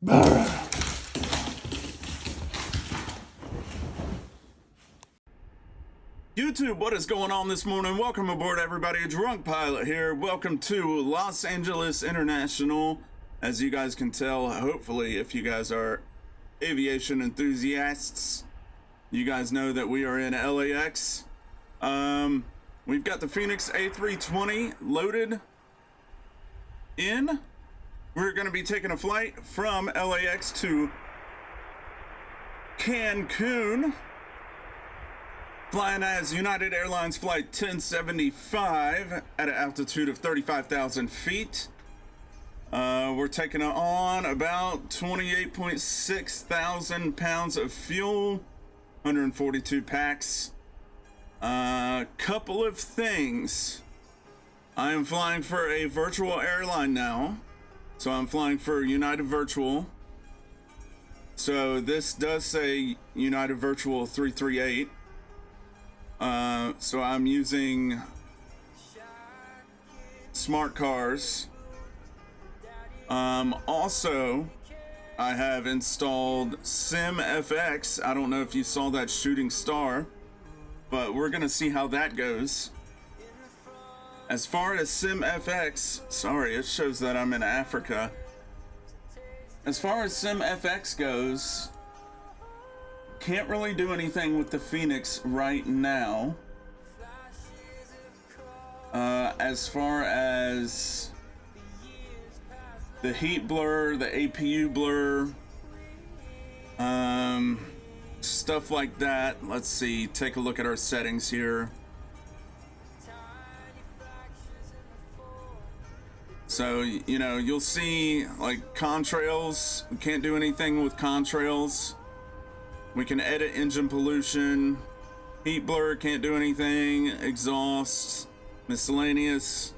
YouTube, what is going on this morning? Welcome aboard, everybody. Drunk Pilot here. Welcome to Los Angeles International. As you guys can tell, hopefully, if you guys are aviation enthusiasts, you guys know that we are in LAX. We've got the Fenix A320 loaded in. We're going to be taking a flight from LAX to Cancun, flying as United Airlines Flight 1075 at an altitude of 35,000 feet. We're taking on about 28.6 thousand pounds of fuel, 142 packs. Couple of things. I am flying for a Virtual Airline now. So I'm flying for United Virtual. So this does say United Virtual 338. So I'm using smart cars. Also, I have installed SimFX. I don't know if you saw that shooting star, but we're gonna see how that goes. As far as SimFX, sorry, it shows that I'm in Africa. As far as SimFX goes, can't really do anything with the Fenix right now. As far as the heat blur, the APU blur, stuff like that. Let's see, take a look at our settings here. So, you know, you'll see like contrails. We can't do anything with contrails. We can edit engine pollution. Heat blur, can't do anything. Exhaust, miscellaneous.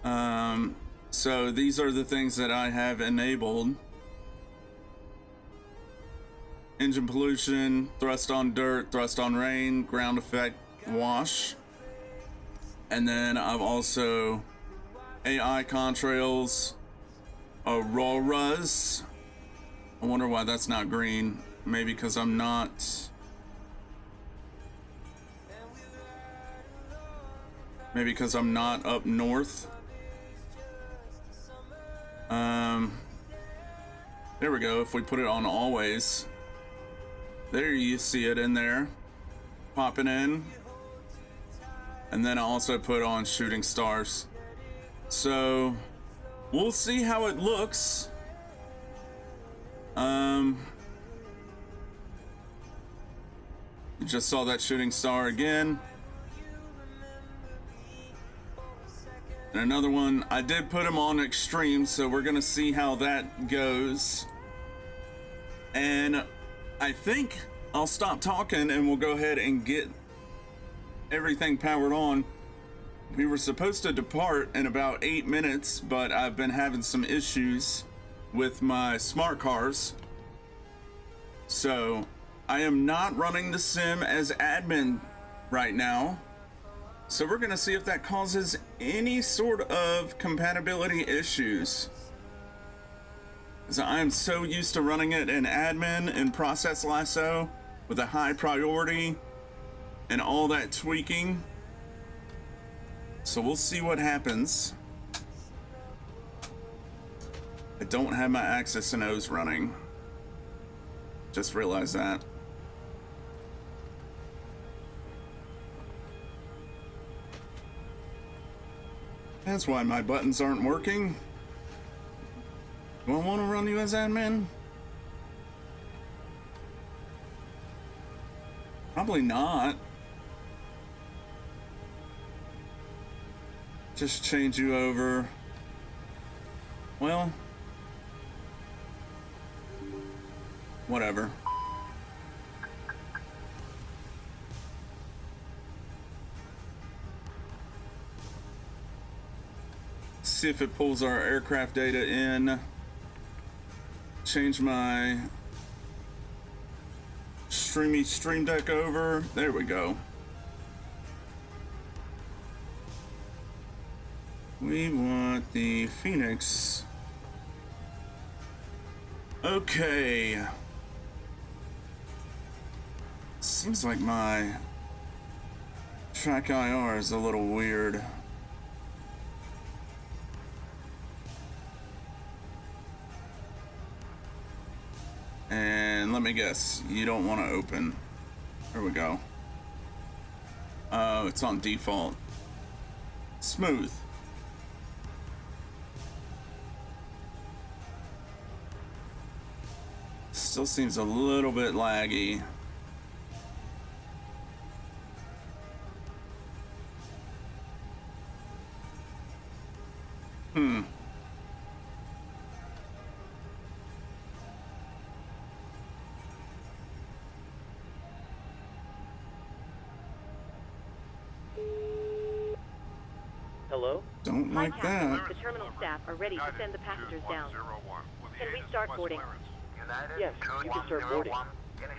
So these are the things that I have enabled. Engine pollution, thrust on dirt, thrust on rain, ground effect, wash. And then I've also AI contrails, auroras. I wonder why that's not green. Maybe because I'm not. Maybe because I'm not up north. There we go. If we put it on always, there you see it in there, popping in. And then I also put on shooting stars. So we'll see how it looks. You just saw that shooting star again. And another one, I did put him on extreme, so we're gonna see how that goes. And I think I'll stop talking and we'll go ahead and get everything powered on. We were supposed to depart in about 8 minutes, but I've been having some issues with my smart cars. So I am not running the sim as admin right now. So we're gonna see if that causes any sort of compatibility issues. Because I am so used to running it in admin and process lasso with a high priority and all that tweaking. So we'll see what happens. I don't have my Axis and O's running. Just realized that. That's why my buttons aren't working. Do I want to run you as admin? Probably not. Just change you over. Well, whatever. See if it pulls our aircraft data in. Change my stream deck over. There we go. We want the Fenix Okay. Seems like my track IR is a little weird. And let me guess, you don't want to open. There we go. Oh, it's on default. Smooth. Still seems a little bit laggy. Hello? Don't like that. The terminal staff are ready to send the passengers down. Can we start boarding? Yes, you can start boarding.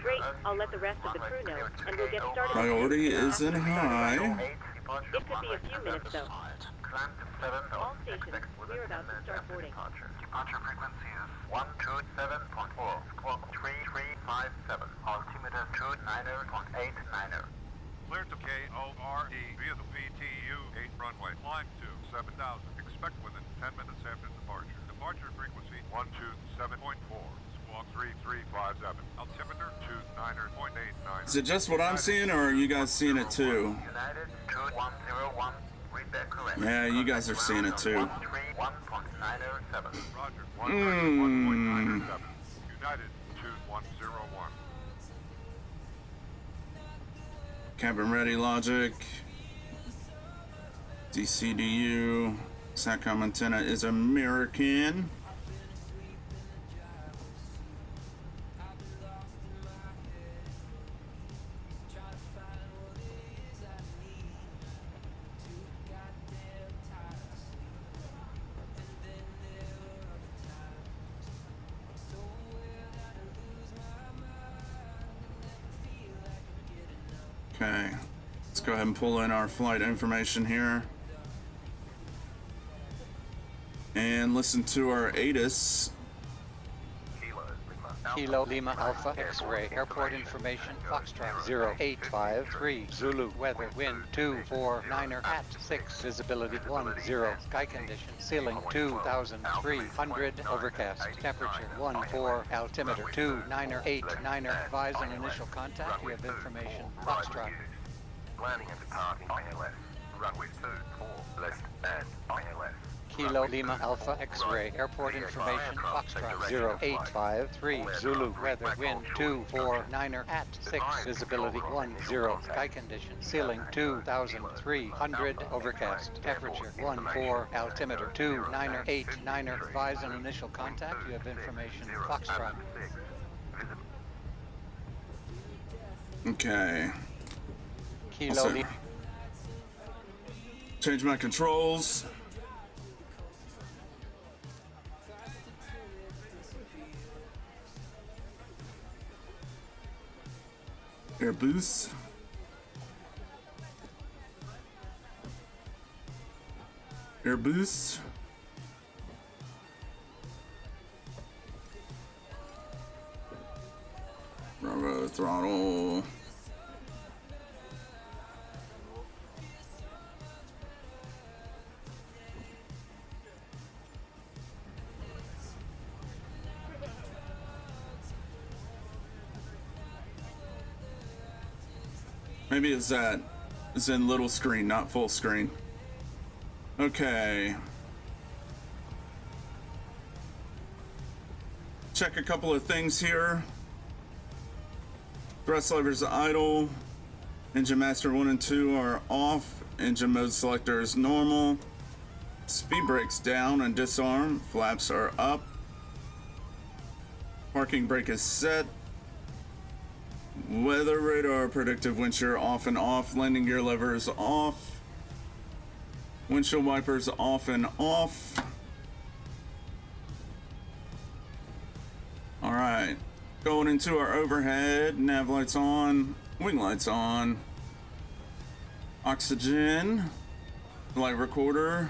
Great. I'll let the rest of the crew know, and we'll get started. Priority isn't high. It could be a few minutes, though. All stations, we're about to start boarding. Departure frequency is 127.4, squawk 3357, altimeter 29.89. Clear to KORD via the VTU 8 runway. Climb to 7,000. Expect within 10 minutes after departure. Departure frequency 127.4. Squawk 3357. Altimeter 29.89. Is it just what I'm seeing, or are you guys seeing it too? United 2101, read that correct. Yeah, you guys are seeing it too. 131.907. Roger. 131.907. United 2101. Cabin ready logic. DCDU. SATCOM antenna is American. Okay, let's go ahead and pull in our flight information here and listen to our ATIS. Kilo Lima Alpha X-ray Airport Information Foxtrot 0853 Zulu Weather Wind 249er at 6 Visibility 10 Sky Condition Ceiling 2300 Overcast Temperature 14 Altimeter 2989 Advise on initial contact. You have information Foxtrot. Landing and departing ILS. Runway 24 left and ILS. Kilo Lima Alpha X-ray Airport Information Foxtrot 0853 Zulu Weather Wind 249er at 6 Visibility 10 Sky Condition Ceiling 2300 Overcast Temperature 14 Altimeter 2989 Advise on initial contact. You have information Foxtrot. Okay. Kilo Also, Lima. change my controls. Air boost. Air boost. Bravo throttle. Maybe it's that. It's in little screen, not full screen. Okay. Check a couple of things here. Thrust levers idle. Engine master 1 and 2 are off. Engine mode selector is normal. Speed brakes down and disarm. Flaps are up. Parking brake is set. Weather radar, predictive wind shear off and off. Landing gear levers off. Windshield wipers off and off. All right, going into our overhead. Nav lights on, wing lights on. Oxygen, flight recorder.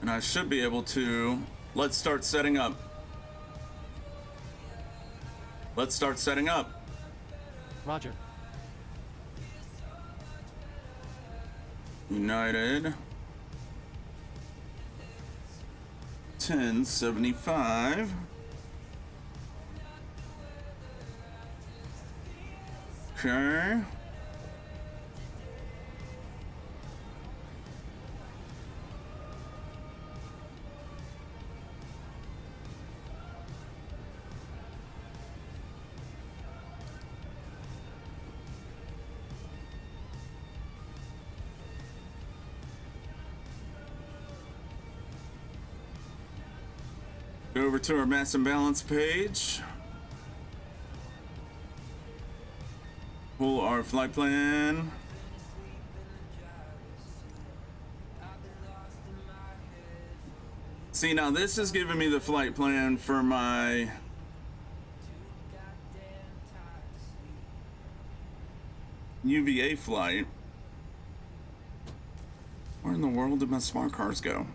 And I should be able to. Let's start setting up. Let's start setting up. Roger. United 1075. Okay. Go over to our mass and balance page. Pull our flight plan. See, now this is giving me the flight plan for my UVA flight. Where in the world did my smart cars go?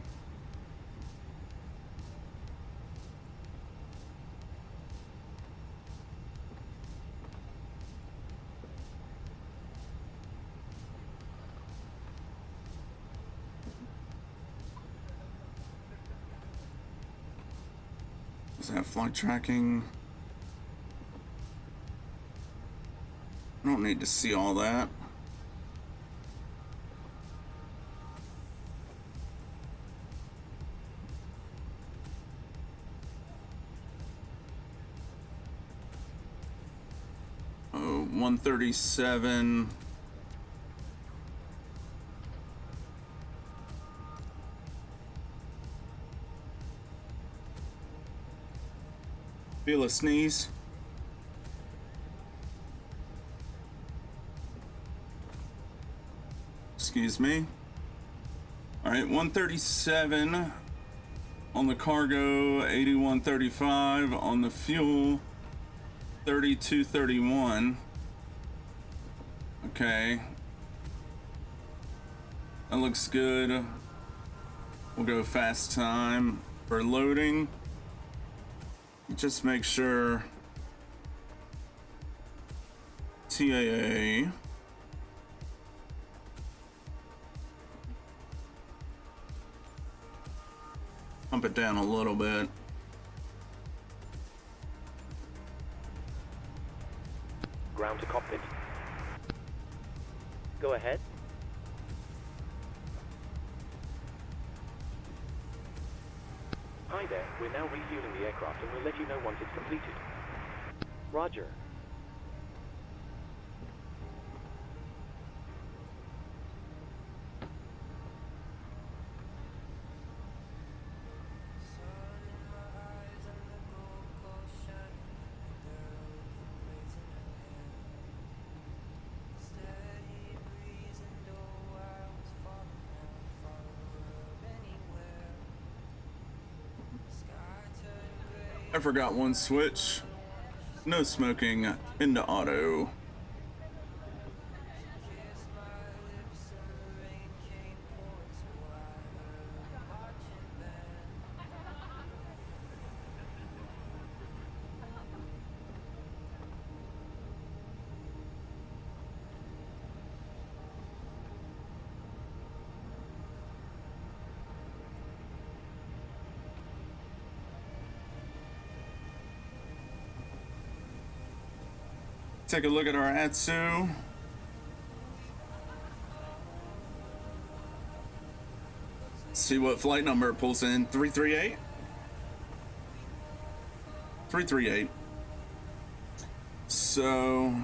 Does that have flight tracking? I don't need to see all that. Oh, 137. Feel a sneeze. Excuse me. All right, 137 on the cargo, 8135 on the fuel, 3231. Okay. That looks good. We'll go fast time for loading. Just make sure TAA pump it down a little bit. Ground to cockpit. Go ahead. Hi there, we're now refueling the aircraft and we'll let you know once it's completed. Roger. I forgot one switch. No smoking into auto. Take a look at our ATSU. See what flight number it pulls in. 338? 338. So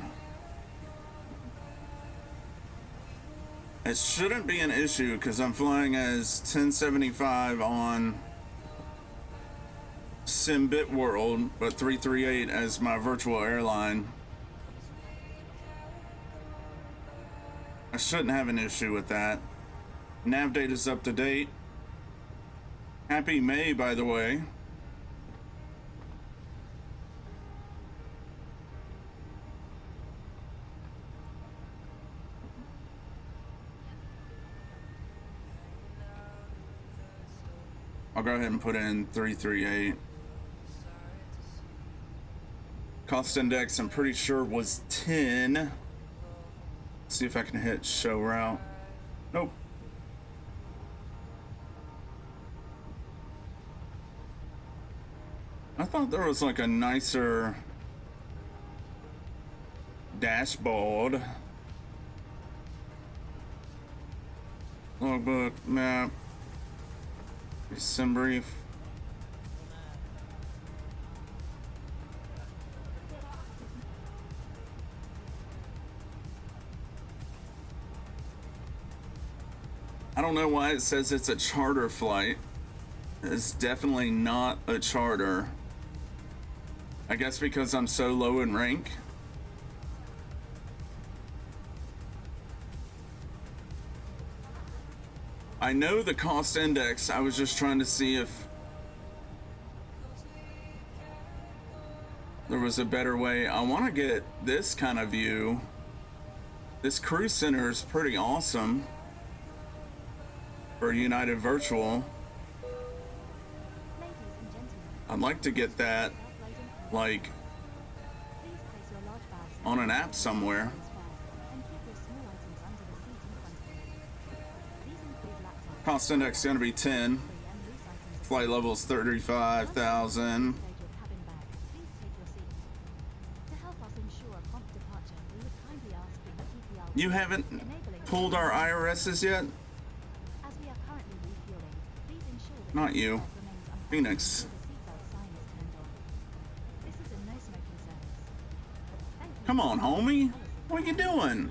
it shouldn't be an issue because I'm flying as 1075 on SimBit World, but 338 as my virtual airline. I shouldn't have an issue with that. Nav data's up to date. Happy May, by the way. I'll go ahead and put in 338. Cost index, I'm pretty sure was 10. See if I can hit show route. Nope. I thought there was like a nicer dashboard. Logbook, map, sim brief. I don't know why it says it's a charter flight. It's definitely not a charter. I guess because I'm so low in rank. I know the cost index. I was just trying to see if there was a better way. I want to get this kind of view. This cruise center is pretty awesome for United Virtual. I'd like to get that like on an app somewhere. Cost index is going to be 10. Flight level is 35,000. You haven't pulled our IRSs yet? Not you. Fenix. Come on, homie. What are you doing?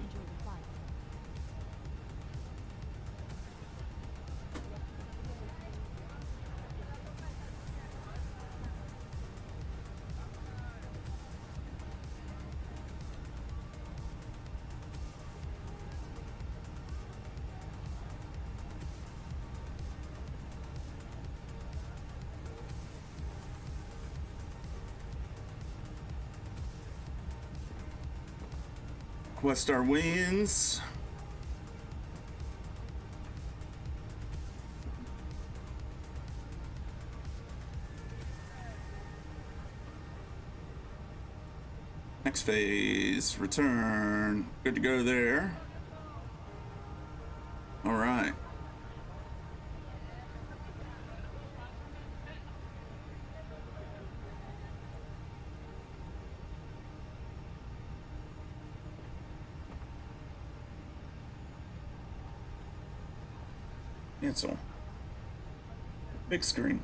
Questar wins. Next phase, return. Good to go there. All right. Cancel. Big screen.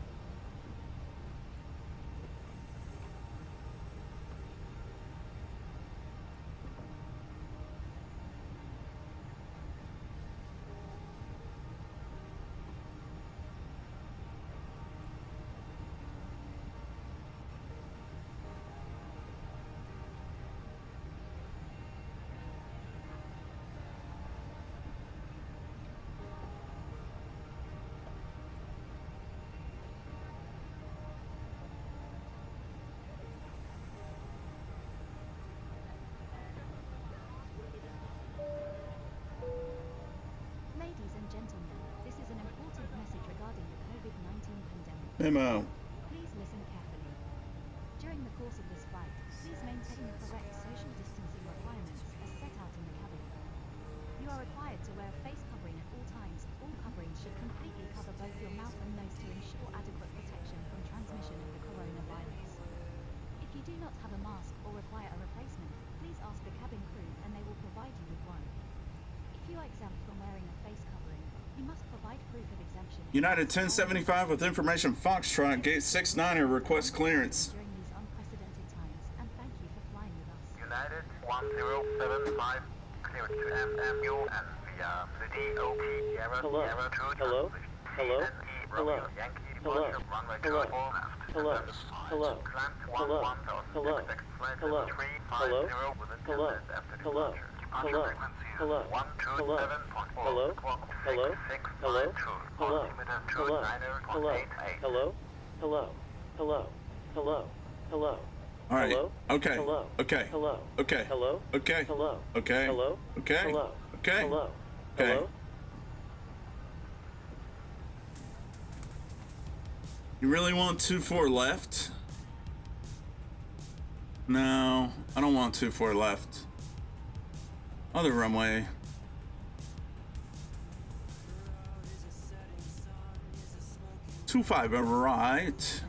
Memo. Please listen carefully. During the course of this flight, please maintain the correct social distancing requirements as set out in the cabin. You are required to wear a face covering at all times. All coverings should completely cover both your mouth and nose to ensure adequate protection from transmission of the coronavirus. If you do not have a mask or require a replacement, please ask the cabin crew and they will provide you with one. If you are exempt from wearing a face covering, you must provide proof of exemption. United 1075 with information Foxtrot, gate 69er, request clearance. During these unprecedented times, and thank you for flying with us. United 1075, clear to MMU and via the DOP, Sierra, Sierra 2, Hello? Hello? Hello? Yankee, Hello? runway Hello? 24 left. Hello? Hello? Climb Hello? 11, Hello? flight Hello? 350 within 10 Hello? minutes after Hello? departure. Hello? Hello? Hello? Hello? Hello? Hello? Hello? Hello? Hello? Hello? Hello? Hello? Hello? Hello? All right. Hello? Okay. Hello? Okay. Hello? Okay. Hello? Okay. Hello? Okay. Hello? Okay. Hello? Okay. Hello? Okay. Hello? You really want 24 left? No, I don't want 24 left. Other runway. Two five right.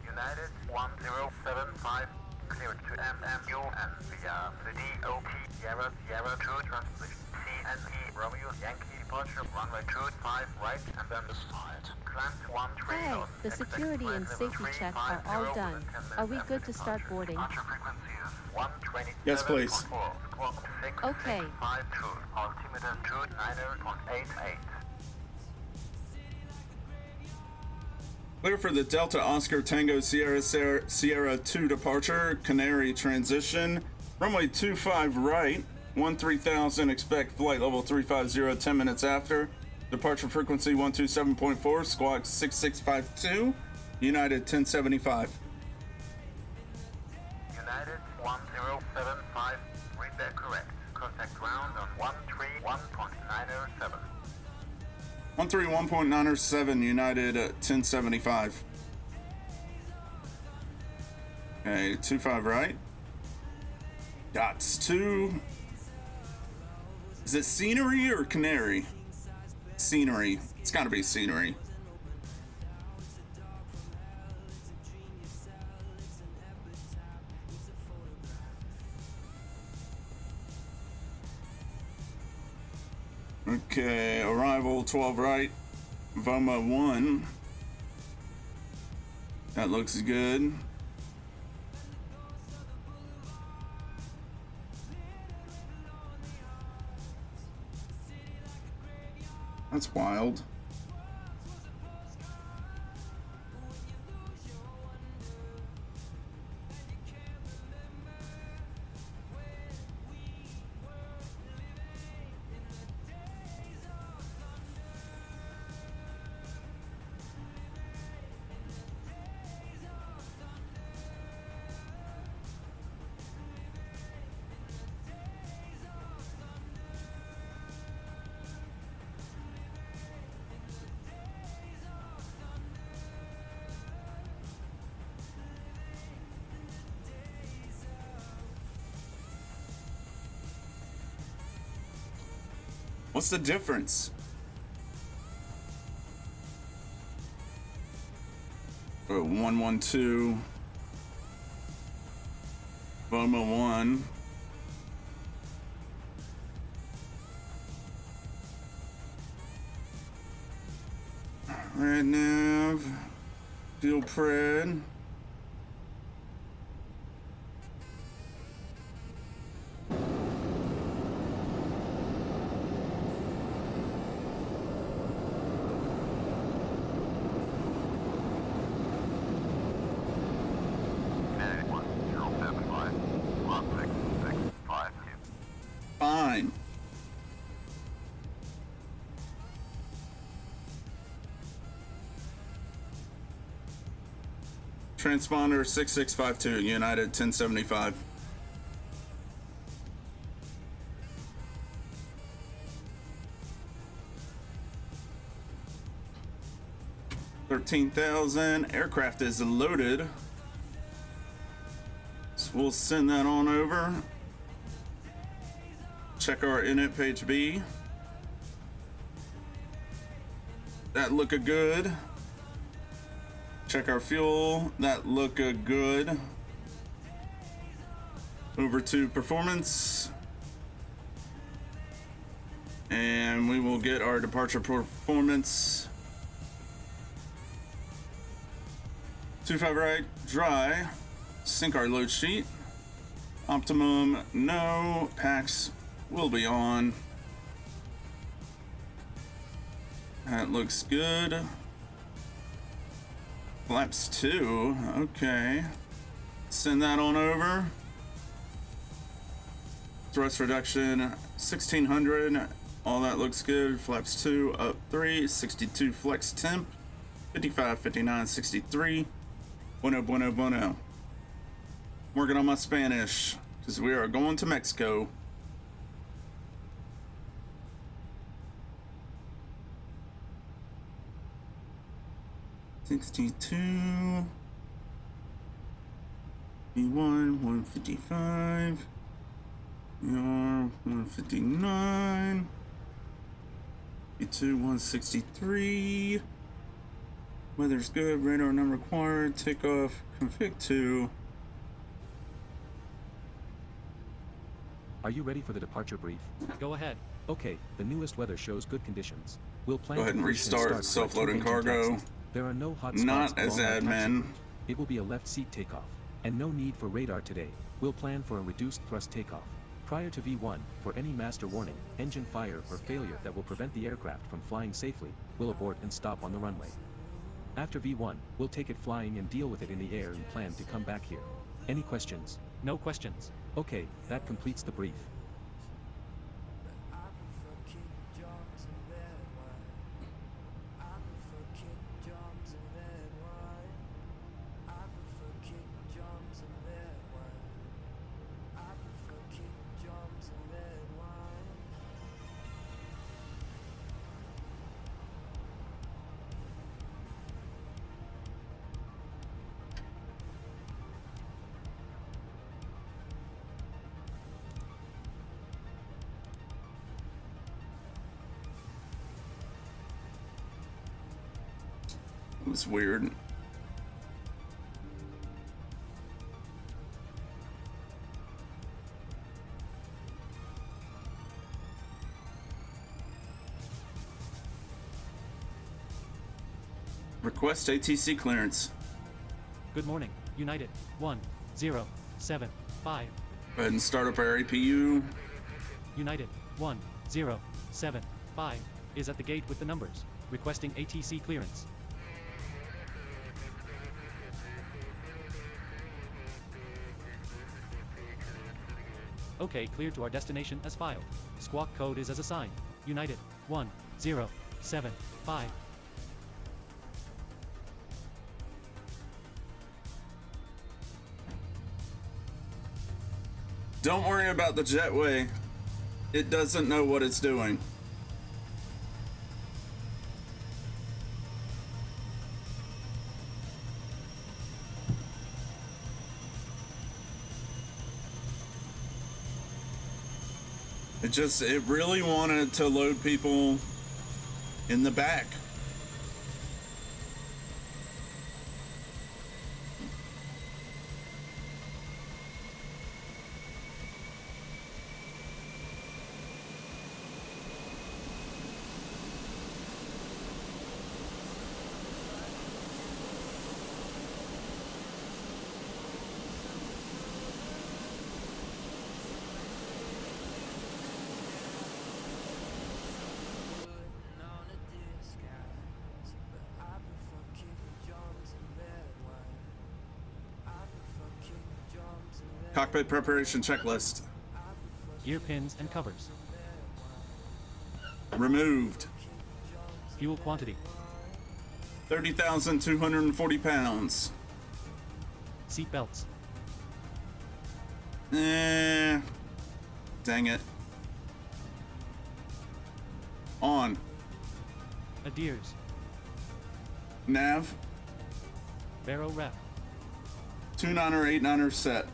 United 1075, clear to MMU and via the DOP Sierra 2 transmission CNE Romeo Yankee departure runway 25 right and then the side. Clamp 13. Hey, the security and safety check are all done. Are we good to start boarding? Yes, please. Okay. Altimeter 29.88. Clear for the Delta Oscar Tango Sierra 2 departure, Canary transition, runway 25 right, 13,000, expect flight level 350 10 minutes after, departure frequency 127.4, squawk 6652, United 1075. United 1075, read that correct. Contact ground on 131.907. 131.907, United 1075. Okay, 25 right. Dots 2. Is it scenery or canary? Scenery. It's gotta be scenery. Okay, arrival 12 right, Voma 1. That looks good. That's wild. What's the difference? Oh, 112. Voma 1. Red nav. Fuel pred. Fine. Transponder 6652, United 1075. $13,000. Aircraft is loaded. So we'll send that on over. Check our init page B. That look a good. Check our fuel. That look a good. Over to performance. And we will get our departure performance. 25 right, dry. Sync our load sheet. Optimum, no. Packs will be on. That looks good. Flaps 2, okay. Send that on over. Thrust reduction 1600. All that looks good. Flaps 2 up 3. 62 flex temp. 55, 59, 63. Bueno, bueno, bueno. Working on my Spanish because we are going to Mexico. 62. V1 155. VR 159. V2 163. Weather's good. Radar none required. Takeoff. Config 2. Are you ready for the departure brief? Go ahead. Okay, the newest weather shows good conditions. We'll plan Go ahead and to push restart start self-loading flight 2 cargo. taxi. There are no hot spots Not as along our taxi admin. route. It will be a left seat takeoff, and no need for radar today. We'll plan for a reduced thrust takeoff. Prior to V1, for any master warning, engine fire or failure that will prevent the aircraft from flying safely, we'll abort and stop on the runway. After V1, we'll take it flying and deal with it in the air and plan to come back here. Any questions? No questions. Okay, that completes the brief. It was weird. Request ATC clearance. Good morning, United 1075. Go ahead and start up our APU. United 1075 is at the gate with the numbers, requesting ATC clearance. Okay, cleared to our destination as filed. Squawk code is as assigned. United 1075. Don't worry about the jetway. It doesn't know what it's doing. It really wanted to load people in the back. Cockpit preparation checklist. Gear pins and covers. Removed. Fuel quantity. 30,240 pounds. Seat belts. Dang it. On. Adheres. Nav. Baro rep. 29er 89er set.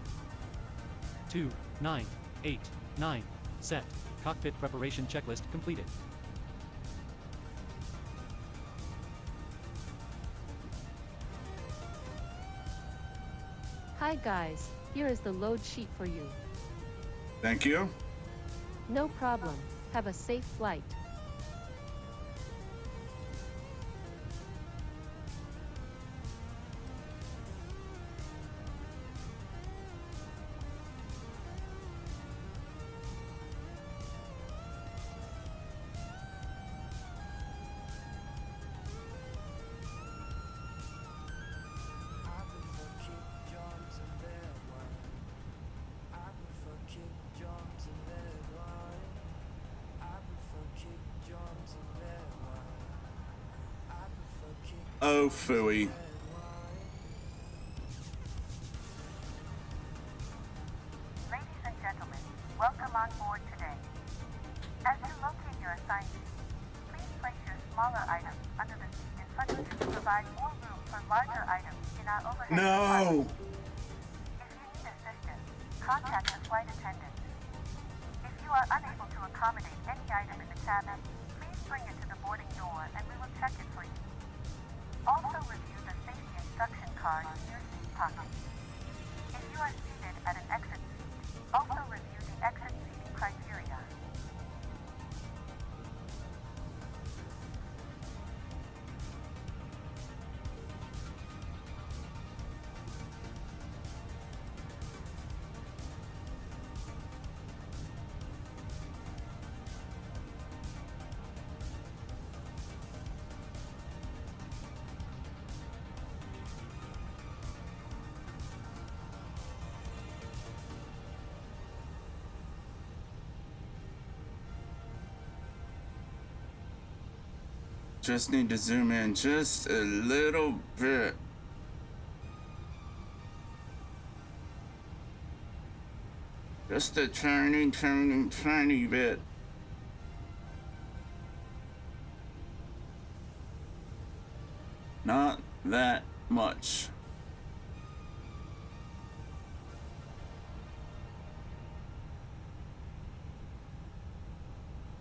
2989 set. Cockpit preparation checklist completed. Hi guys, here is the load sheet for you. Thank you. No problem. Have a safe flight. Oh, phooey. Ladies and gentlemen, welcome on board today. As you locate your assigned seat, please place your smaller items under the seat in front of you to provide more room for larger items in our overhead No! department. If you need assistance, contact the flight attendant. If you are unable to accommodate any item in the cabin, please bring it to the boarding door and we will check it for you. Also review the safety instruction card in your seat pocket. If you are seated at an exit seat, also review the exit seating criteria. Just need to zoom in just a little bit. Just a tiny bit. Not that much.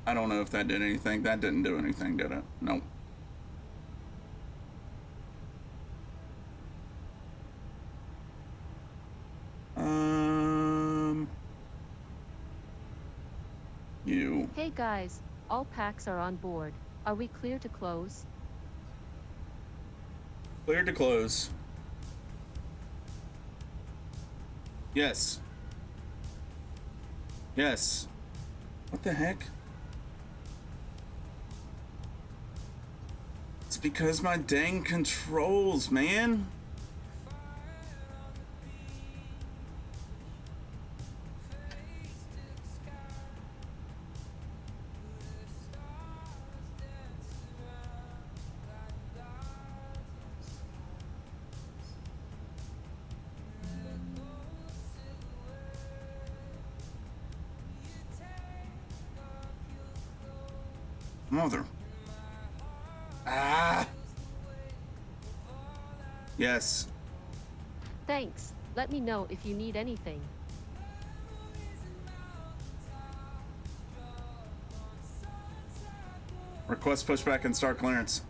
I don't know if that did anything. That didn't do anything, did it? Nope. You. Hey guys, all packs are on board. Are we clear to close? Clear to close. Yes. Yes. What the heck? It's because my dang controls, man. Mother. Ah. Yes. Thanks. Let me know if you need anything. Request pushback and start clearance.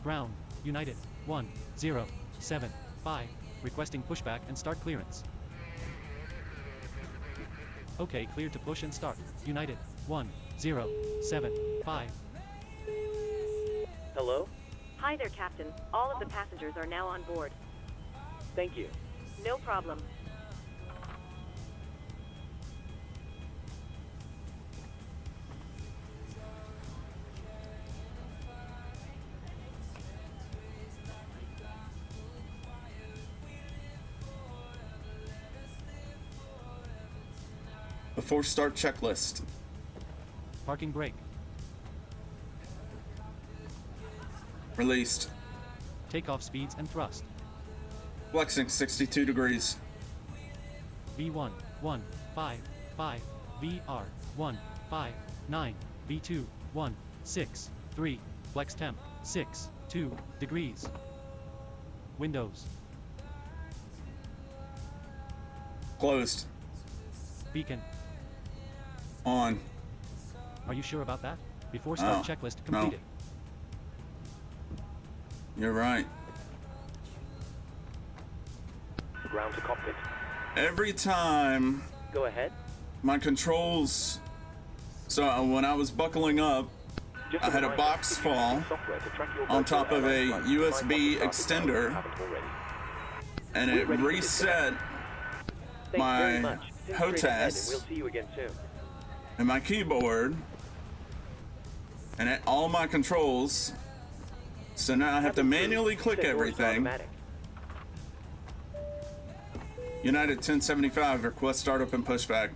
Ground, United, 1075. Requesting pushback and start clearance. Okay, cleared to push and start. United, 1075. Hello? Hi there, Captain. All of the passengers are now on board. Thank you. No problem. Before start checklist. Parking brake. Released. Takeoff speeds and thrust. Flexing 62 degrees. V1, 155. VR, 159. V2, 163. Flex temp, 62 degrees. Windows. Closed. Beacon. On. Are you sure about that? Before start checklist completed. No. You're right. Ground to cockpit. Every time Go ahead. my controls, so when I was buckling up, Just I had a reminder, box if you fall use software to track your on virtual top of a airline flight, USB try not to start it extender, if you haven't already. and it reset Thank you very my much. Think straight ahead, and HOTAS we'll see you again soon. and my keyboard and all my controls. So now I have to manually click everything. United 1075, request startup and pushback.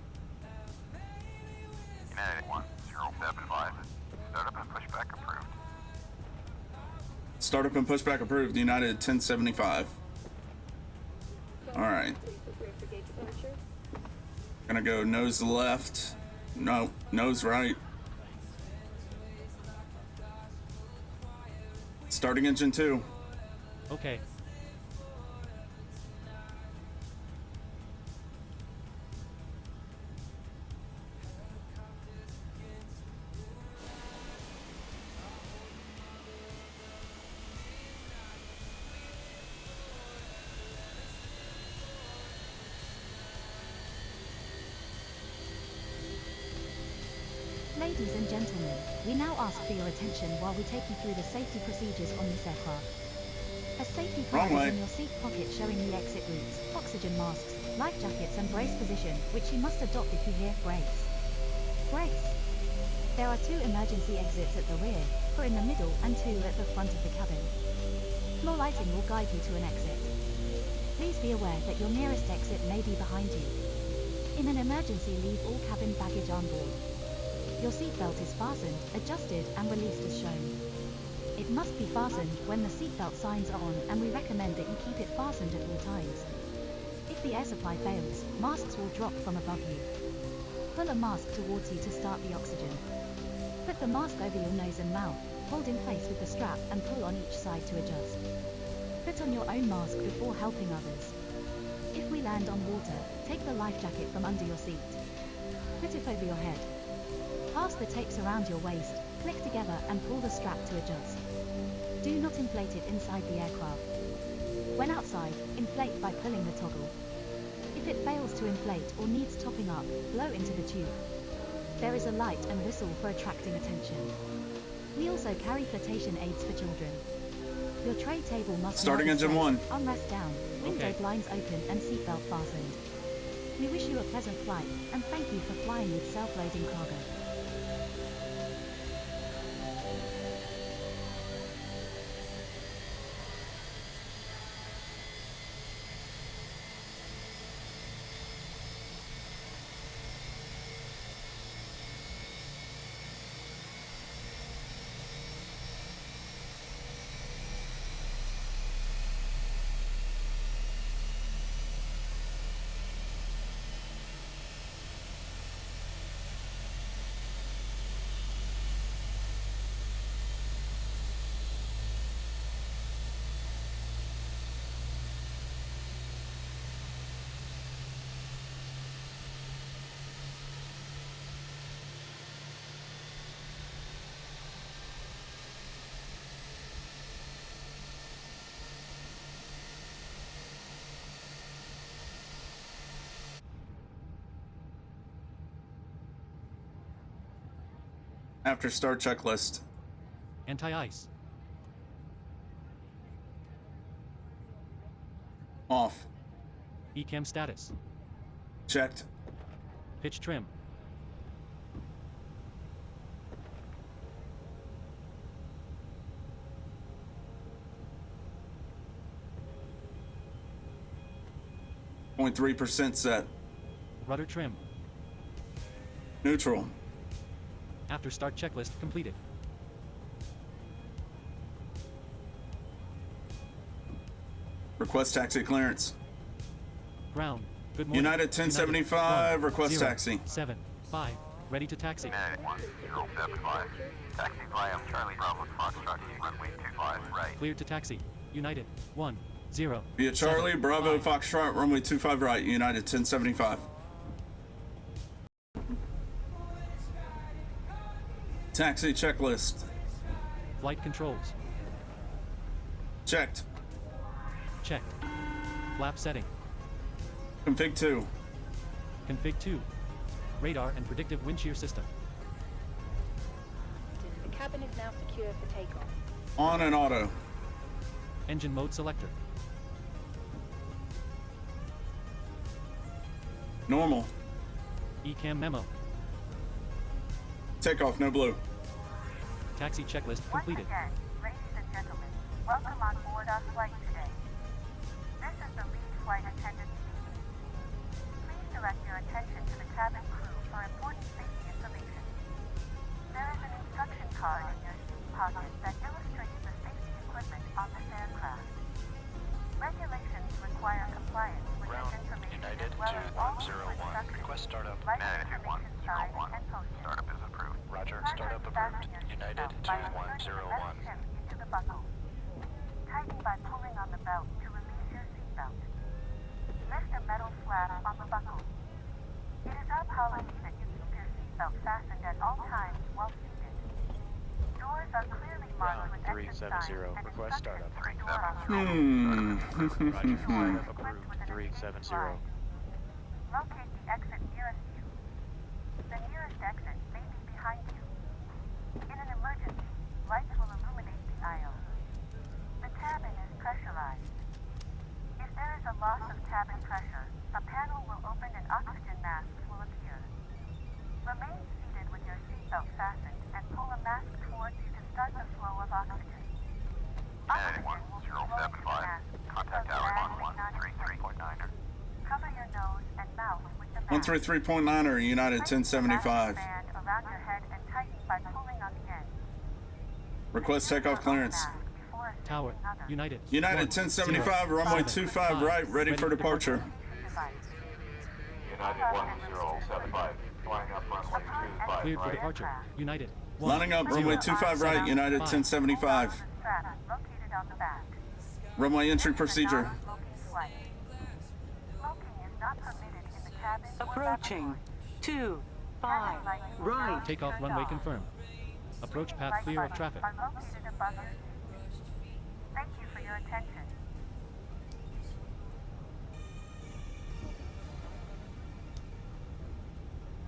United 1075. Startup and pushback approved. Startup and pushback approved, United 1075. Alright. Gonna go nose left. No, nose right. Starting engine 2. Okay. Ladies and gentlemen, we now ask for your attention while we take you through the safety procedures on this aircraft. A safety card is in your seat pocket showing the exit routes, oxygen masks, life jackets and brace position, which you must adopt if you hear brace. Brace. There are 2 emergency exits at the rear, 4 in the middle and 2 at the front of the cabin. Floor lighting will guide you to an exit. Please be aware that your nearest exit may be behind you. In an emergency, leave all cabin baggage on board. Your seatbelt is fastened, adjusted and released as shown. It must be fastened when the seatbelt signs are on, and we recommend that you keep it fastened at all times. If the air supply fails, masks will drop from above you. Pull a mask towards you to start the oxygen. Put the mask over your nose and mouth, hold in place with the strap and pull on each side to adjust. Put on your own mask before helping others. If we land on water, take the life jacket from under your seat. Put it over your head. Pass the tapes around your waist, click together and pull the strap to adjust. Do not inflate it inside the aircraft. When outside, inflate by pulling the toggle. If it fails to inflate or needs topping up, blow into the tube. There is a light and whistle for attracting attention. We also carry flotation aids for children. Your tray table must Starting engine straight, 1. Armrest down, window blinds open and seatbelt fastened. We wish you a pleasant flight, and thank you for flying with self-loading cargo. After start checklist. Anti-ice. Off. ECAM status. Checked. Pitch trim. .3% set. Rudder trim. Neutral. After start checklist completed. Request taxi clearance. Ground. Good morning. United 1075, United, request 0, taxi. 7, 5, ready to taxi. United 1075, taxi via Charlie Bravo Foxtrot, runway 25, right. Cleared to taxi. United 1, 0. Via Charlie 7, Bravo 5. Foxtrot, runway 25 right, United 1075. Taxi checklist. Flight controls. Checked. Checked. Flap setting. Config 2. Config 2. Radar and predictive wind shear system. The cabin is now secure for takeoff. On and auto. Engine mode selector. Normal. ECAM memo. Takeoff, no blue. Taxi checklist completed. Once again, ladies and gentlemen, welcome on board our flight today. This is the lead flight attendant speaking. Please direct your attention to the cabin crew for important safety information. There is an instruction card in your seat pocket that illustrates the safety equipment on this aircraft. Regulations require compliance with this information United as well as all crew 2101. instructions, Request startup. like United information 101. signs and posters. Startup is approved. Roger, Contact startup fasten approved. your United seatbelt by inserting the 2101. metal pin into the buckle. tighten by pulling on the belt to release your seatbelt. Lift the metal flap on the buckle. It is our policy that you keep your seatbelt fastened at all times while seated. Doors are clearly marked with exit signs and request startup. instructions for the door operator. Approved 370. Locate the exit nearest you. The nearest exit may be behind you. In an emergency, lights will illuminate the aisle. The cabin is pressurized. If there is a loss of cabin pressure, a panel will open and oxygen masks will appear. Remain seated with your seatbelt fastened and pull a mask towards you to start the flow of oxygen. Oxygen will be flowing to the mask. Contact tower 133.9er. Cover your nose and mouth with the mask. 133.9er, United 1075. Band around your head and tighten by pulling on the end. Request takeoff clearance. Tower, United. United 1075, runway 25 right, ready for departure. United 1075. Flying up runway 25 Cleared for right. departure. United. Lining up, runway 25 right, United 1075. Located on the back. Runway entry procedure. Smoking is not permitted in the cabin. Approaching. 25 right. Takeoff runway confirmed. Approach path clear of traffic. Are located above your seat. Thank you for your attention.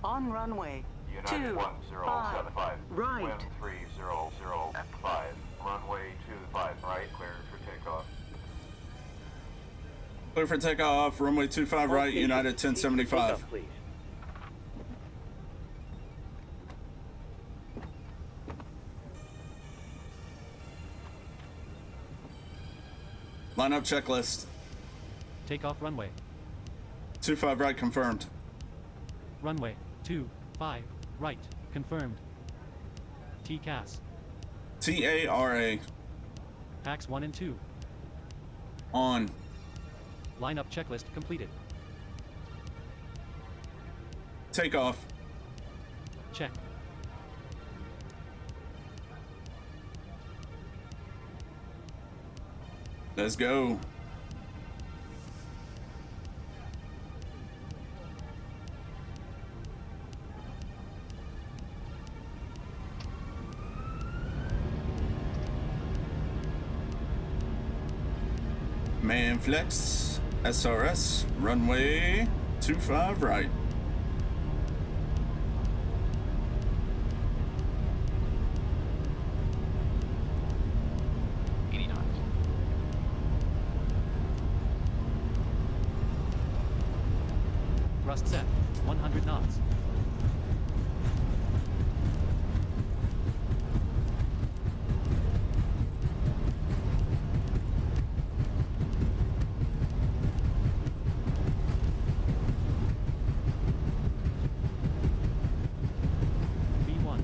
On runway. United 1075. Right. Wind 300 at 5. Runway 25 right, cleared for takeoff. Clear for takeoff, runway 25 right, United 1075. Takeoff, please. Line up checklist. Takeoff runway. 25 right confirmed. Runway 25 right confirmed. TCAS. TARA. Packs 1 and 2. On. Lineup checklist completed. Takeoff. Check. Let's go. Manflex, SRS, runway 25 right. Thrust set. 100 knots. V1.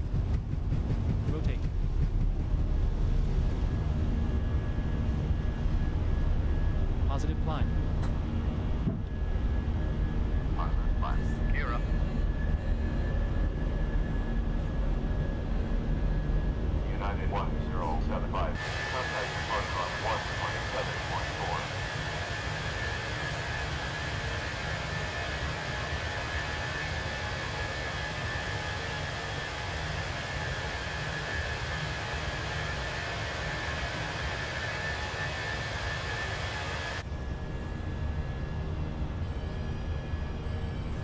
Rotate. Positive climb. Gear up. United 1075. Contact departure on 127.4.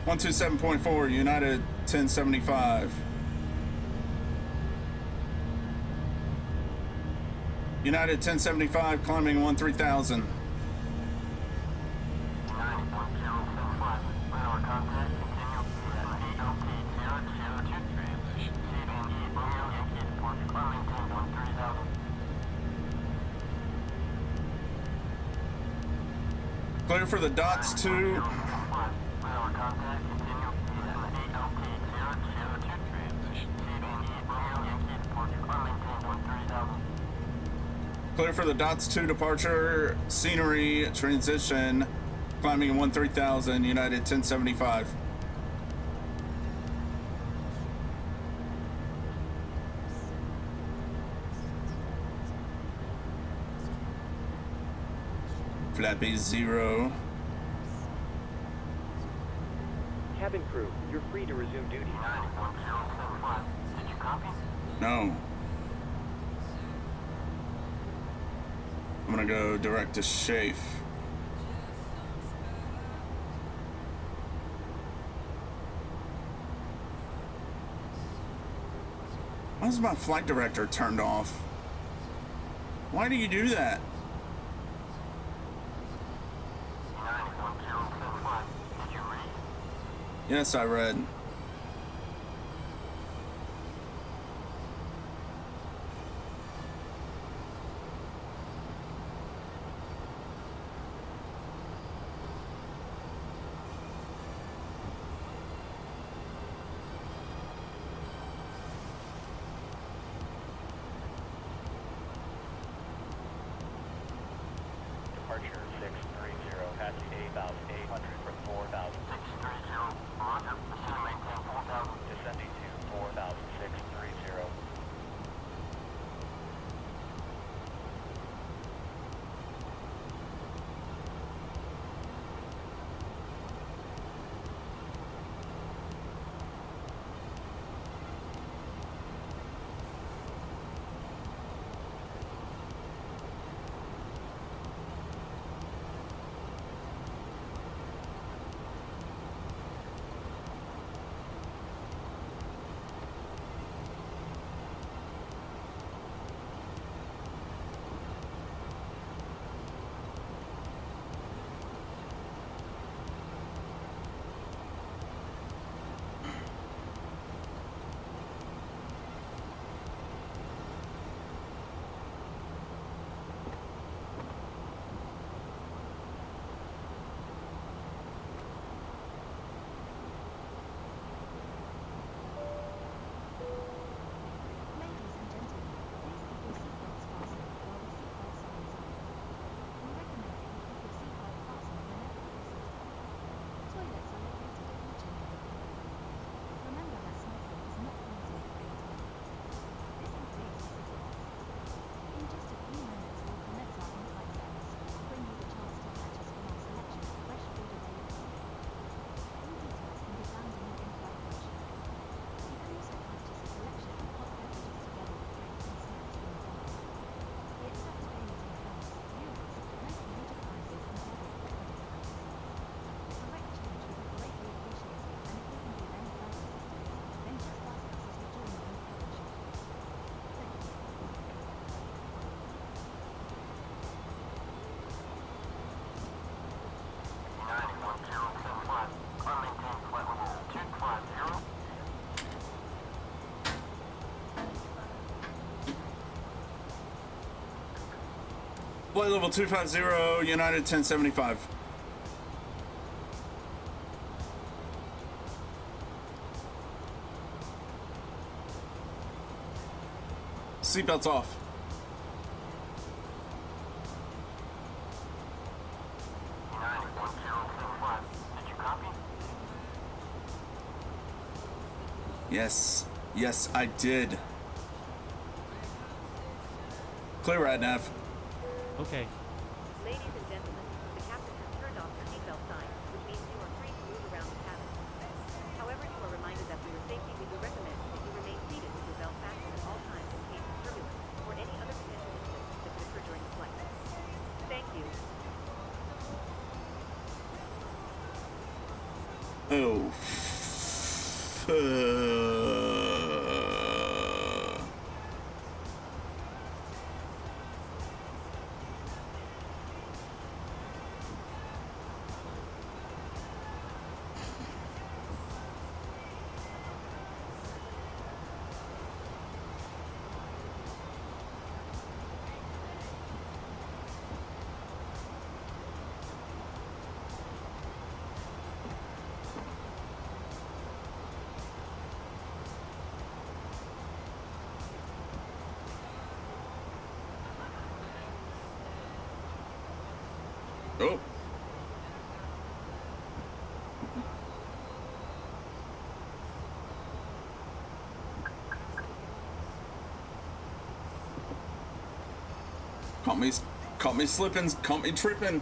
One 127.4, United 1075. United 1075, climbing 13,000. Clear for the dots 2. Clear for the dots 2 departure, scenery, transition, climbing 13,000, United 1075. Flappy 0. Cabin crew, you're free to resume duty. 91075. Did you copy? No. I'm gonna go direct to Shafe. Why is my flight director turned off? Why do you do that? 91075. Did you read? Yes, I read. Departure 630, passing 8,800 from 4,000. 630. Roger. Assume maintain 4000. Descending to 4,630. Flight level 250, United 1075. Seatbelts off. Did you copy? Yes. Yes, I did. Clear rad nav. Okay. Ladies and gentlemen, the captain has turned off the seatbelt sign, which means you are free to move around the cabin. However, you are reminded that for your safety, we do recommend that you remain seated with your belt fastened at all times in case of turbulence or any other potential incidents that could occur during the flight. Thank you. Oh. Oh. Caught me slipping, caught me tripping.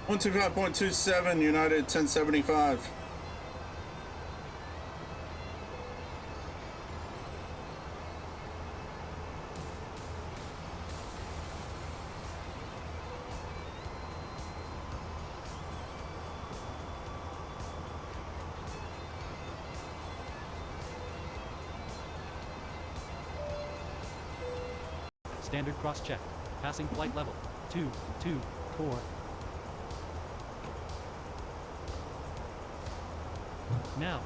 125.27, United 1075. Standard cross-check. Passing flight level. 224. Now.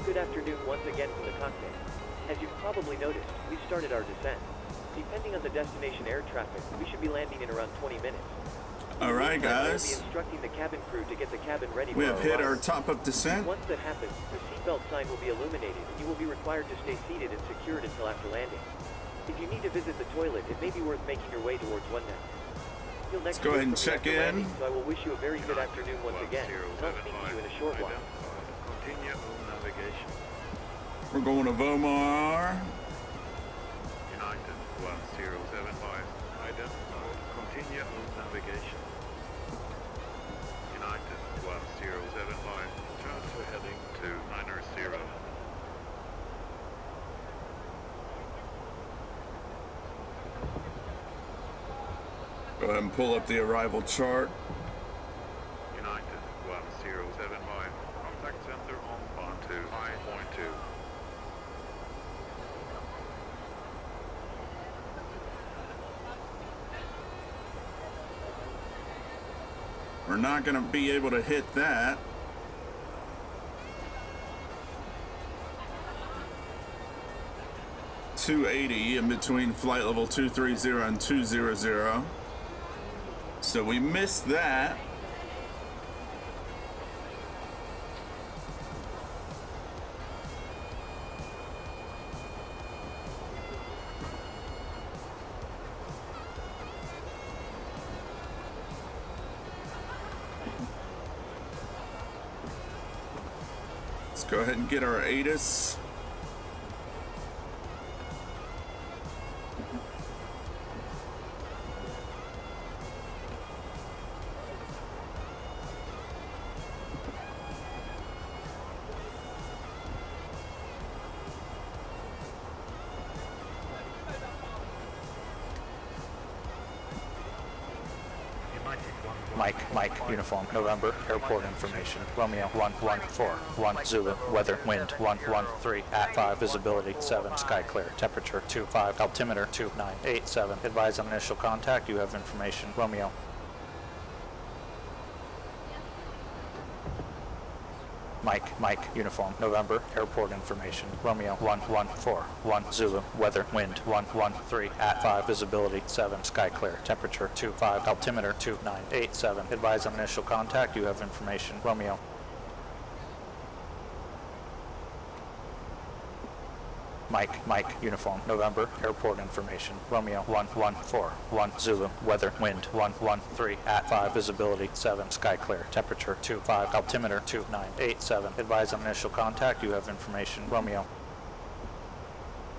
Good afternoon once again from the cockpit. As you've probably noticed, we've started our descent. Depending on the destination air traffic, we should be landing in around 20 minutes. All right, I will be guys. instructing the cabin crew to get the cabin ready We for have hit our arrival. top-up descent. Once that happens, the seatbelt sign will be illuminated, and you will be required to stay seated and secured until after landing. If you need to visit the toilet, it may be worth making your way towards one now. You'll next Let's go ahead and hear from me check after in. landing, so I will wish you a very good afternoon once again, and I'll speak to you in a short while. Continue navigation. We're going to Vomar. United 1075. Identified. Continue navigation. United 1075. Turn to heading to 900. Go ahead and pull up the arrival chart. United 1075. Contact center on 5.2. We're not going to be able to hit that. .280 in between flight level 230 and 200. So we missed that. Let's go ahead and get our ATIS. Mike, uniform, November, airport information, Romeo 114, Zulu, weather, wind 113, at 5, visibility 7, sky clear, temperature 25, altimeter 2987, advise on initial contact, you have information, Romeo. Mike, uniform, November, airport information, Romeo 114, Zulu, weather, wind 113, at 5, visibility 7, sky clear, temperature 25, altimeter 2987, advise on initial contact, you have information, Romeo. Mike, uniform, November, airport information, Romeo 114, Zulu, weather, wind 113, at 5, visibility 7, sky clear, temperature 25, altimeter 2987, advise on initial contact, you have information, Romeo.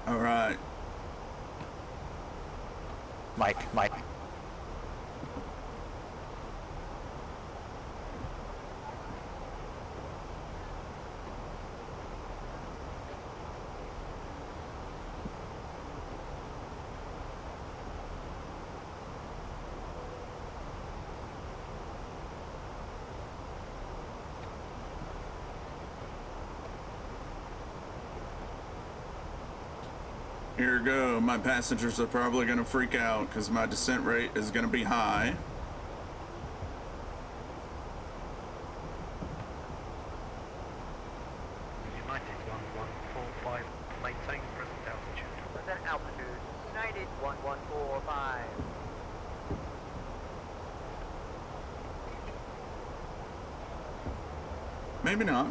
All right. Mike. Here we go. My passengers are probably going to freak out because my descent rate is going to be high. United 1145, maintain present altitude. Present altitude, United 1145. Maybe not.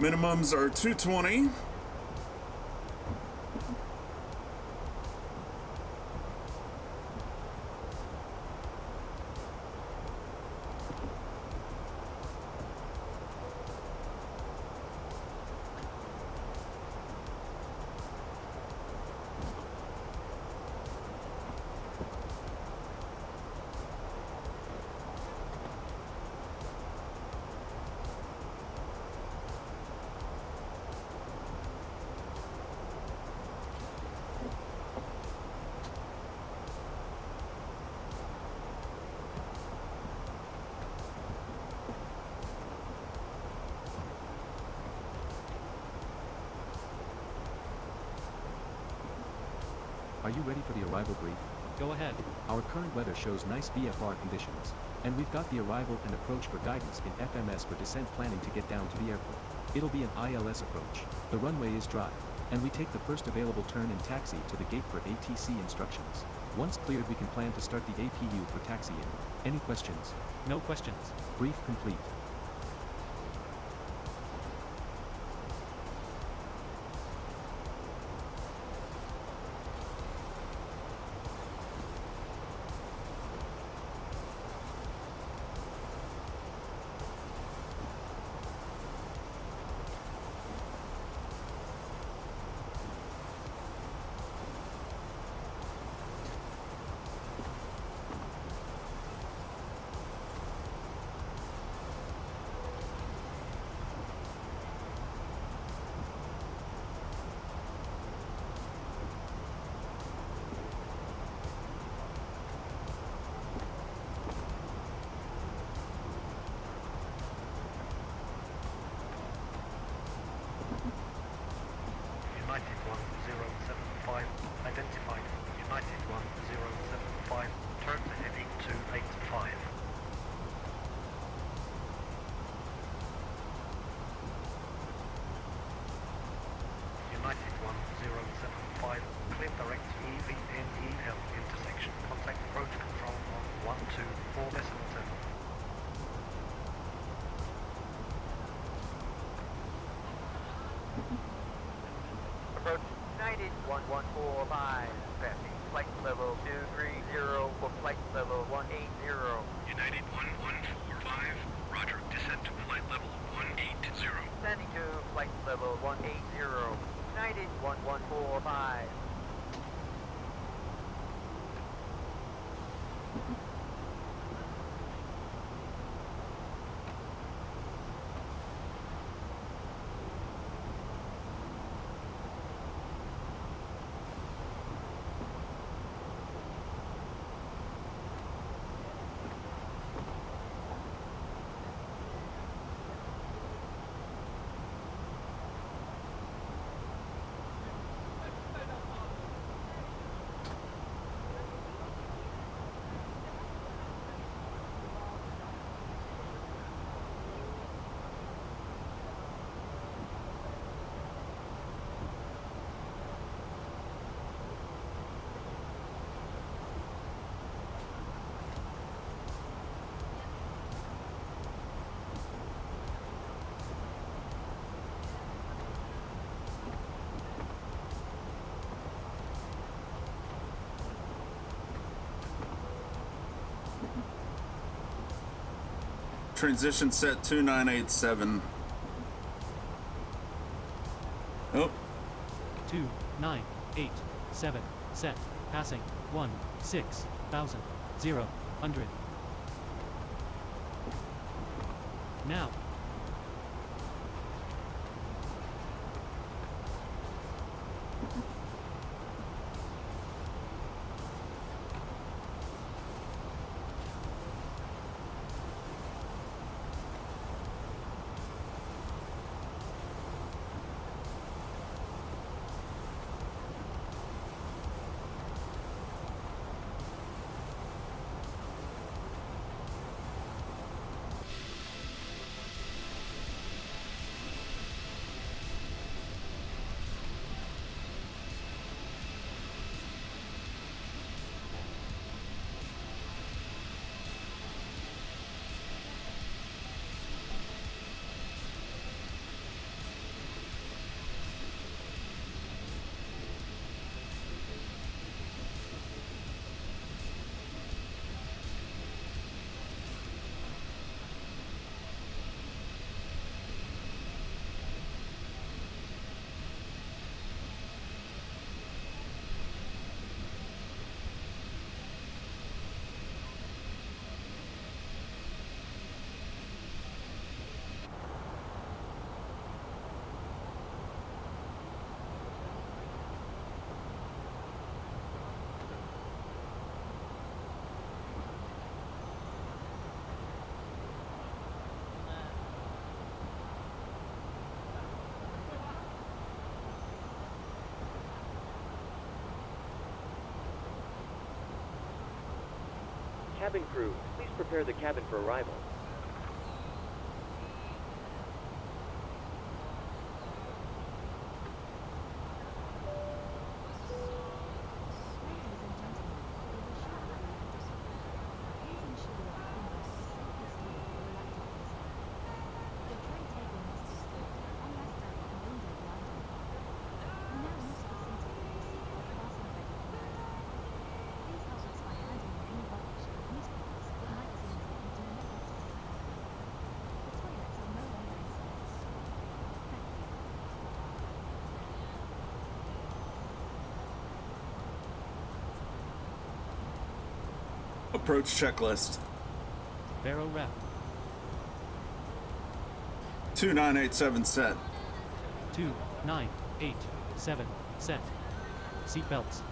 Minimums are 220. Are you ready for the arrival brief? Go ahead. Our current weather shows nice VFR conditions, and we've got the arrival and approach for guidance in FMS for descent planning to get down to the airport. It'll be an ILS approach. The runway is dry, and we take the first available turn and taxi to the gate for ATC instructions. Once cleared, we can plan to start the APU for taxi-in. Any questions? No questions. Brief complete. United 1075, identified. United 1075, turn to heading 285. United 1075, clear direct to EVNEL intersection. Contact approach control on 124.7. Approach United 1145. Passing flight level 230 for flight level 180. United 1145. Roger. Descend to flight level 180. Descending to flight level 180. United 1145. Transition set 2987. Oh. 2987 set. Passing 16,000. 100. Now. Cabin crew, please prepare the cabin for arrival. Approach checklist. Barrow wrap. 2987 set. 2987 set. Seat belts.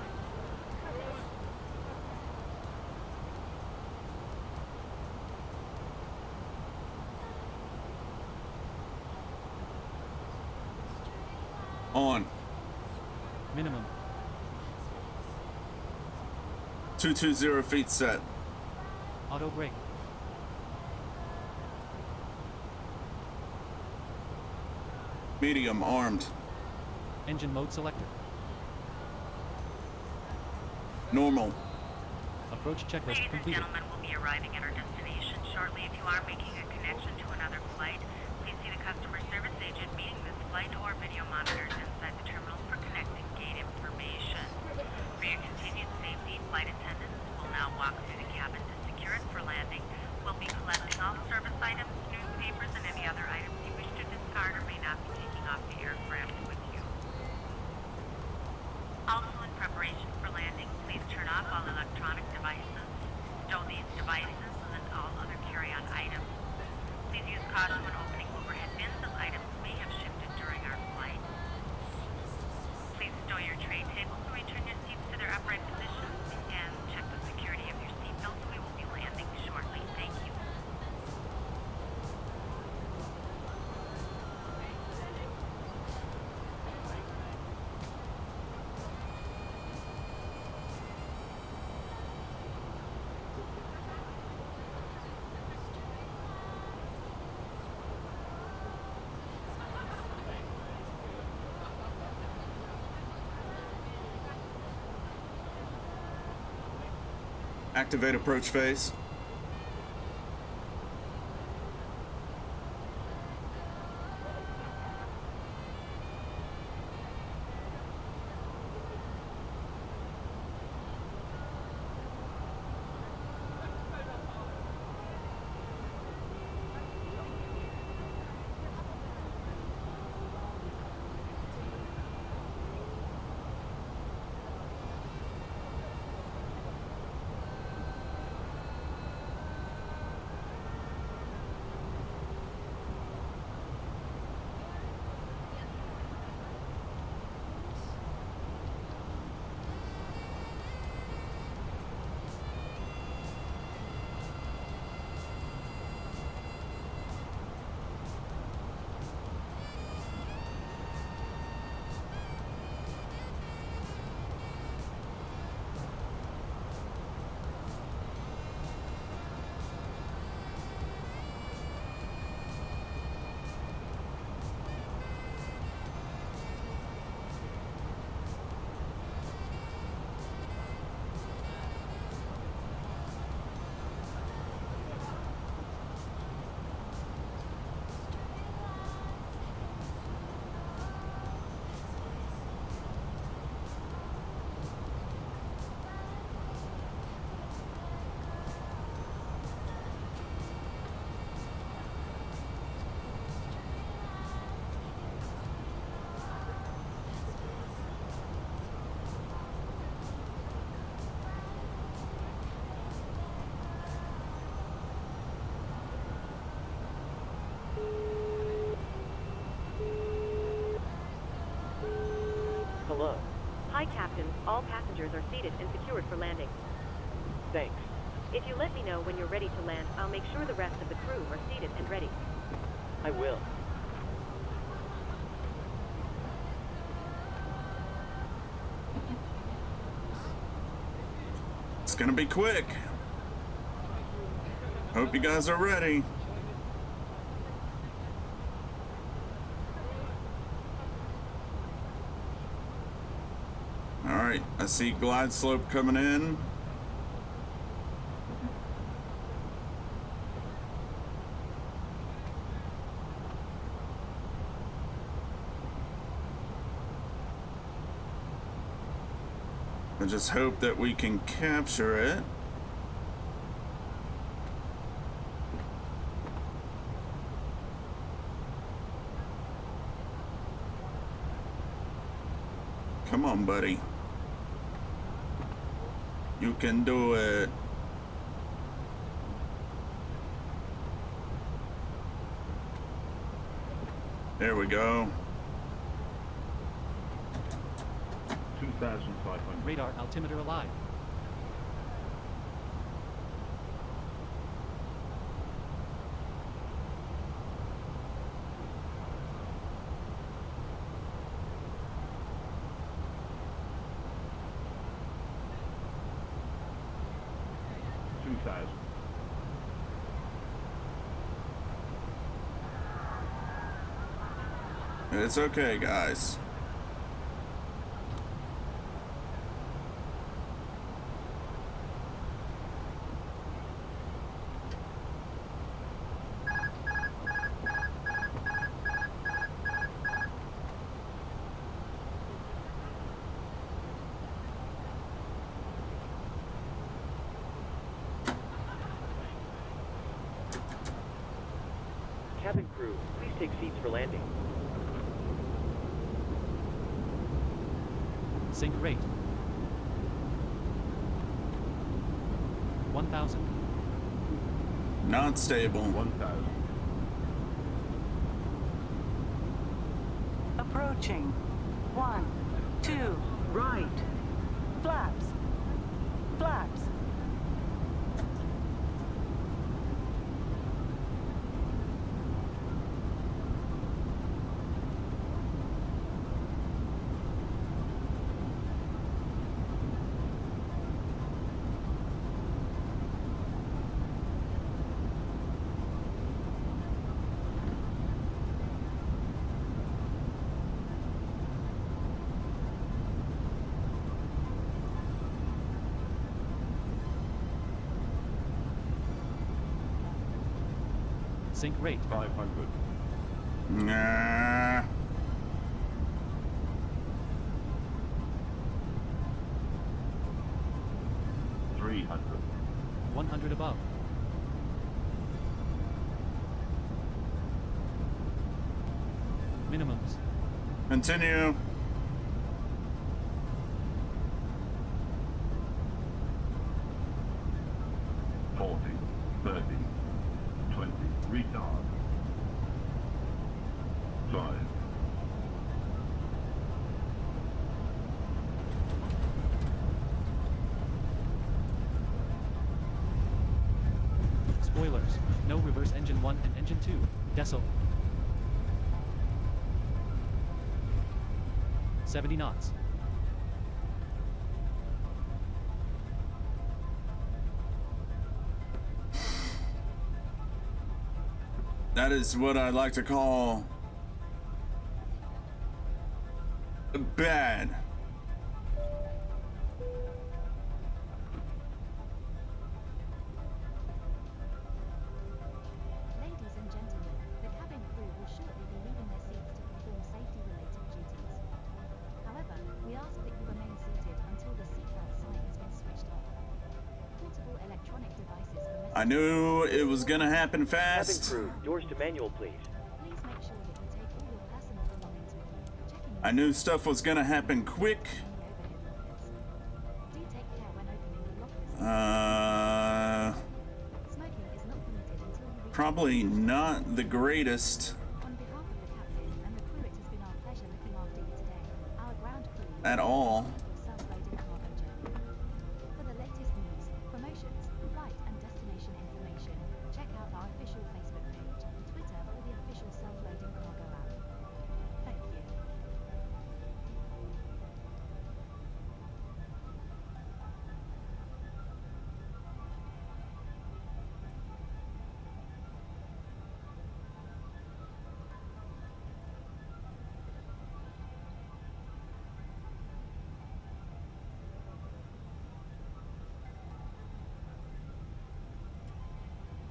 On. Minimum. 220 feet set. Auto brake. Medium armed. Engine mode selector. Normal. Approach checklist Ladies completed. and gentlemen, we'll be arriving at our destination shortly. If you are making a connection to another flight, please see the customer service agent meeting this flight or video monitors inside the terminal for connecting gate information. For your continued safety, flight attendants will now walk through the cabin to secure it for landing. We'll be collecting all service items, Activate approach phase. Hello. Hi, Captain. All passengers are seated and secured for landing. Thanks. If you let me know when you're ready to land, I'll make sure the rest of the crew are seated and ready. I will. It's gonna be quick. Hope you guys are ready. All right, I see glide slope coming in. I just hope that we can capture it. Come on, buddy. You can do it. There we go. 2,500. Radar altimeter alive. It's okay, guys. Cabin crew, please take seats for landing. Sync rate. 1,000. Not stable. 1,000. Approaching. 1, 2, right. Flaps. Flaps. Sync rate. 500. Nah. 300. 100 above. Minimums. Continue. 40, 30, 20, retard. 5. Spoilers. No reverse engine 1 and engine 2. Decil. 70 knots. That is what I like to call bad. Ladies and gentlemen, the cabin crew will shortly be leaving their seats to perform safety-related duties. However, we ask that you remain seated until the seatbelt sign has been switched off. Portable electronic devices for I knew it was gonna happen Cabin fast. crew, doors to manual, please. Please make sure that you take all your personal belongings with you, checking I knew stuff was gonna happen quick. do take care when opening the lockers. Smoking is not permitted until you reach Probably not the greatest On behalf of the captain and the crew, it has been our pleasure looking after you today. Our ground crew at all. your self-loading cargo journey. For the latest news, promotions, flight and destination information, check out our official Facebook page, Twitter, or the official self-loading cargo app. Thank you.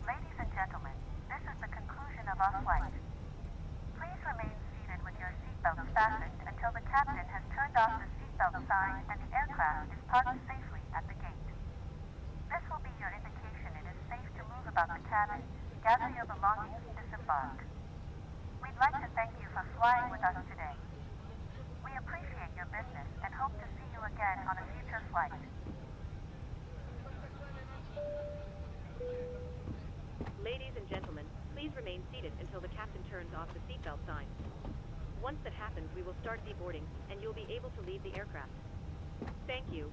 Ladies and gentlemen, this is the conclusion of our flight. Please remain seated with your seatbelts fastened until the captain has turned off the seatbelt sign and the aircraft is parked safely at the gate. This will be your indication it is safe to move about the cabin, gather your belongings, disembark. We'd like to thank you for flying with us today. We appreciate your business and hope to see you again on a future flight. Ladies and gentlemen, please remain seated until the captain turns off the seatbelt sign. Once that happens, we will start deboarding, and you'll be able to leave the aircraft. Thank you.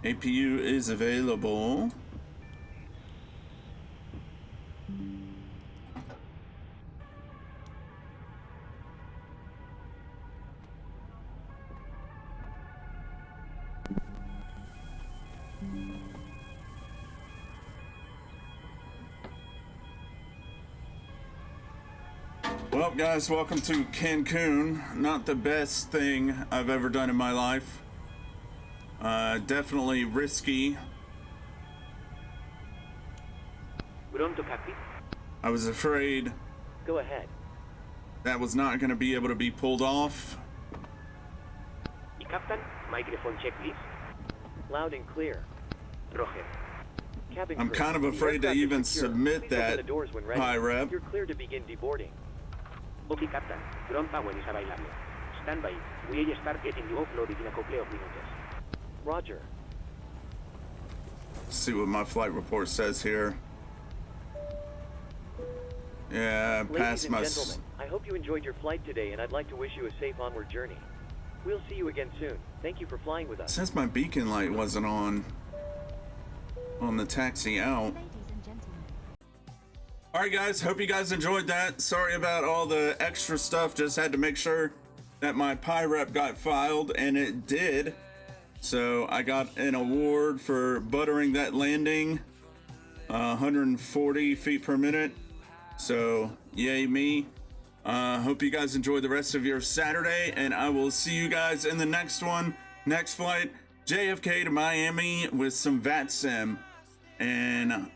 APU is available. Well, guys, welcome to Cancun. Not the best thing I've ever done in my life. Definitely risky. Pronto, Capi. I was afraid Go ahead. that was not going to be able to be pulled off. Captain, microphone check, please. Loud and clear. Roger. Cabin I'm crew, kind of the afraid to aircraft is even secure. submit Please open that, the doors when ready. high rep. You're clear to begin deboarding. Okay, Captain. Ground power is available. Stand by. We will start getting you offloaded in a couple of minutes. Roger. Let's see what my flight report says here. Yeah, Ladies past and my... gentlemen, I hope you enjoyed your flight today, and I'd like to wish you a safe onward journey. We'll see you again soon. Thank you for flying with us. Since my beacon light wasn't on the taxi out. Alright guys, hope you guys enjoyed that. Sorry about all the extra stuff, just had to make sure that my PIREP got filed, and it did. So I got an award for buttering that landing, 140 feet per minute. So yay me. Hope you guys enjoy the rest of your Saturday, and I will see you guys in the next one. Next flight, JFK to Miami with some VAT Sim. And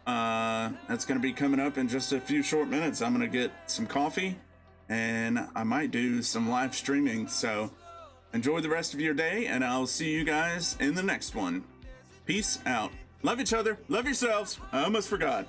that's going to be coming up in just a few short minutes. I'm going to get some coffee, and I might do some live streaming. So enjoy the rest of your day, and I'll see you guys in the next one. Peace out. Love each other. Love yourselves. I almost forgot.